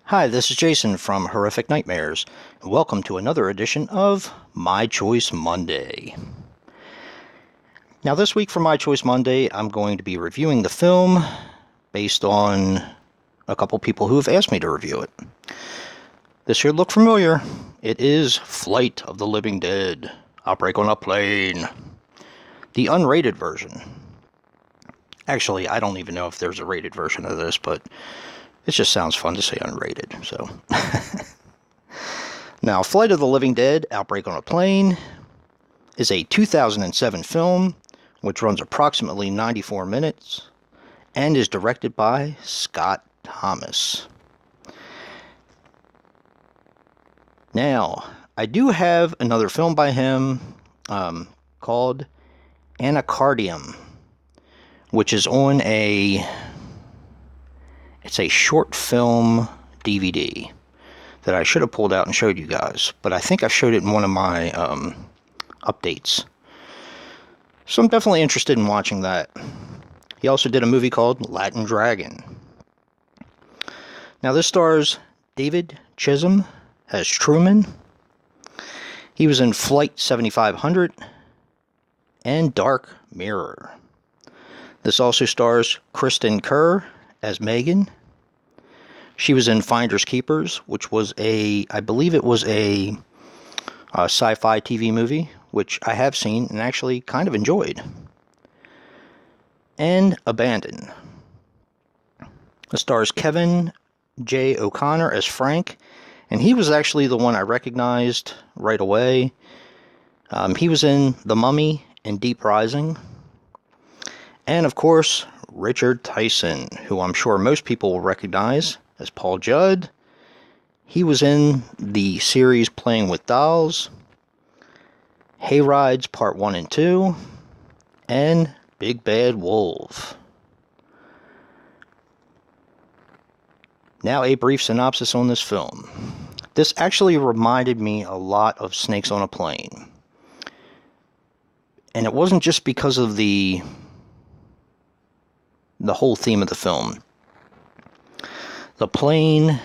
Hi, this is Jason from Horrific Nightmares, and welcome to another edition of My Choice Monday. Now, this week for My Choice Monday, I'm going to be reviewing the film based on a couple people who have asked me to review it. This should look familiar. It is Flight of the Living Dead, Outbreak on a Plane, the unrated version. Actually, I don't even know if there's a rated version of this, but it just sounds fun to say unrated, so. Now, Flight of the Living Dead, Outbreak on a Plane, is a 2007 film, which runs approximately 94 minutes, and is directed by Scott Thomas. Now, I do have another film by him, called Anacardium, which is on it's a short film DVD that I should have pulled out and showed you guys, but I think I showed it in one of my updates. So I'm definitely interested in watching that. He also did a movie called Latin Dragon. Now this stars David Chisholm as Truman. He was in Flight 7500 and Dark Mirror. This also stars Kristen Kerr as Megan. She was in Finders Keepers, which was I believe it was a sci-fi TV movie, which I have seen and actually kind of enjoyed. And Abandon. It stars Kevin J. O'Connor as Frank, and he was actually the one I recognized right away. He was in The Mummy and Deep Rising. And of course, Richard Tyson, who I'm sure most people will recognize as Paul Judd. He was in the series Playing with Dolls, Hayrides Part 1 and 2, and Big Bad Wolf. Now a brief synopsis on this film. This actually reminded me a lot of Snakes on a Plane. And it wasn't just because of the whole theme of the film. The plane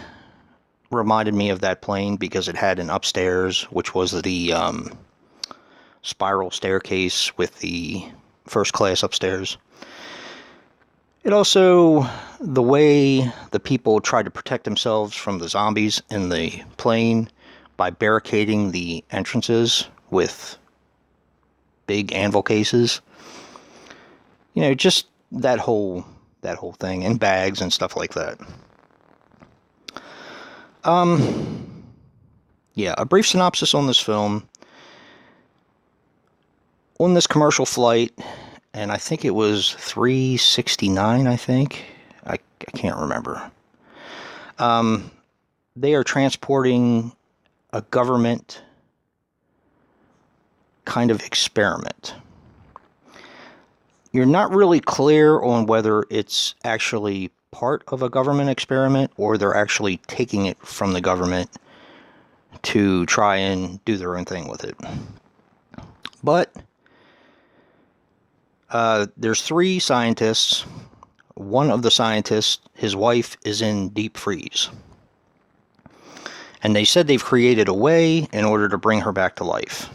reminded me of that plane because it had an upstairs, which was the spiral staircase with the first class upstairs. It also, the way the people tried to protect themselves from the zombies in the plane by barricading the entrances with big anvil cases. You know, just that whole thing, and bags and stuff like that. Yeah, a brief synopsis on this film. On this commercial flight, and I think it was 369, I can't remember. They are transporting a government kind of experiment. You're not really clear on whether it's actually part of a government experiment or they're actually taking it from the government to try and do their own thing with it. But there's 3 scientists. One of the scientists, his wife, is in deep freeze. And they said they've created a way in order to bring her back to life.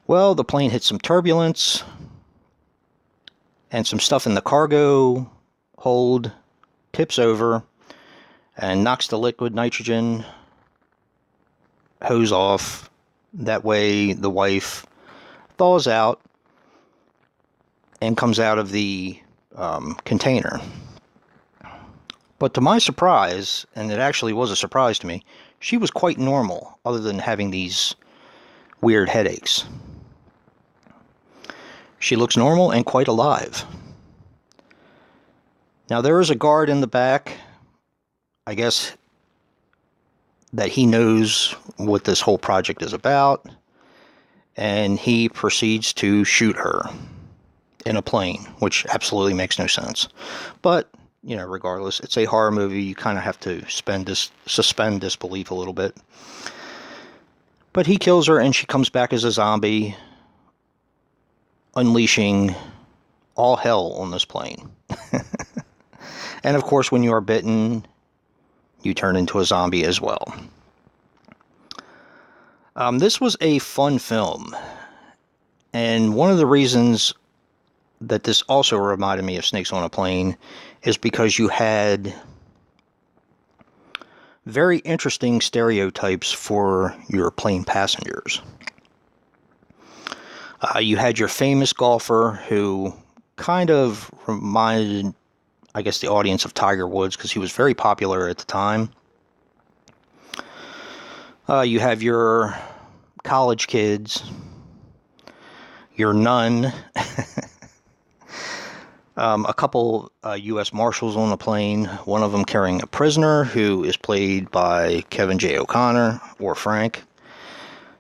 Well, the plane hits some turbulence, and some stuff in the cargo hold tips over and knocks the liquid nitrogen hose off. That way the wife thaws out and comes out of the container. But to my surprise, and it actually was a surprise to me, she was quite normal other than having these weird headaches. She looks normal and quite alive. Now, there is a guard in the back, I guess, that he knows what this whole project is about, and he proceeds to shoot her. in a plane, which absolutely makes no sense. But, regardless, it's a horror movie. You kind of have to suspend disbelief a little bit. But he kills her, and she comes back as a zombie, unleashing all hell on this plane. And of course, when you are bitten, you turn into a zombie as well. This was a fun film. And one of the reasons that this also reminded me of Snakes on a Plane is because you had very interesting stereotypes for your plane passengers. You had your famous golfer who kind of reminded, I guess, the audience of Tiger Woods because he was very popular at the time. You have your college kids, your nun, a couple U.S. Marshals on the plane, one of them carrying a prisoner who is played by Kevin J. O'Connor, or Frank,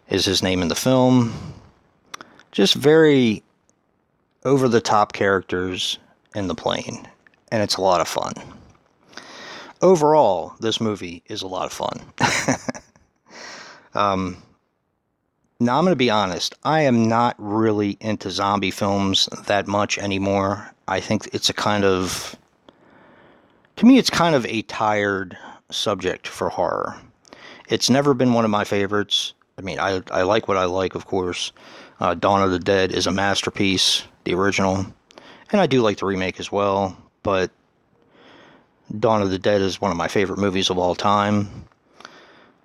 is his name in the film. Just very over-the-top characters in the plane, and it's a lot of fun. Overall, this movie is a lot of fun. Now, I'm going to be honest, I am not really into zombie films that much anymore. I think it's to me, it's kind of a tired subject for horror. It's never been one of my favorites. I mean, I like what I like, of course. Dawn of the Dead is a masterpiece, the original. And I do like the remake as well, but Dawn of the Dead is one of my favorite movies of all time.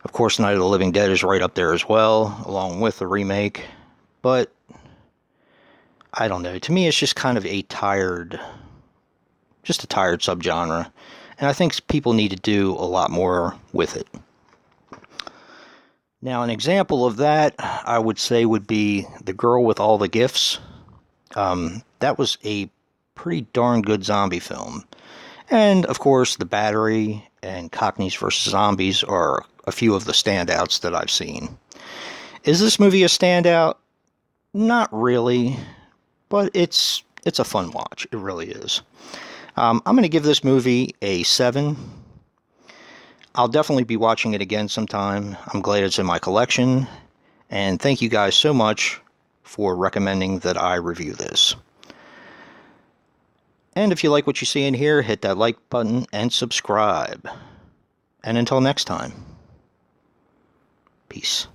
Of course, Night of the Living Dead is right up there as well, along with the remake. But, I don't know. To me, it's just kind of a tired subgenre. And I think people need to do a lot more with it. Now, an example of that, I would say, would be The Girl with All the Gifts. That was a pretty darn good zombie film. And, of course, The Battery and Cockneys vs. Zombies are a few of the standouts that I've seen. Is this movie a standout? Not really, but it's a fun watch. It really is. I'm going to give this movie a 7. I'll definitely be watching it again sometime. I'm glad it's in my collection. And thank you guys so much for recommending that I review this. And if you like what you see in here, hit that like button and subscribe. And until next time, peace.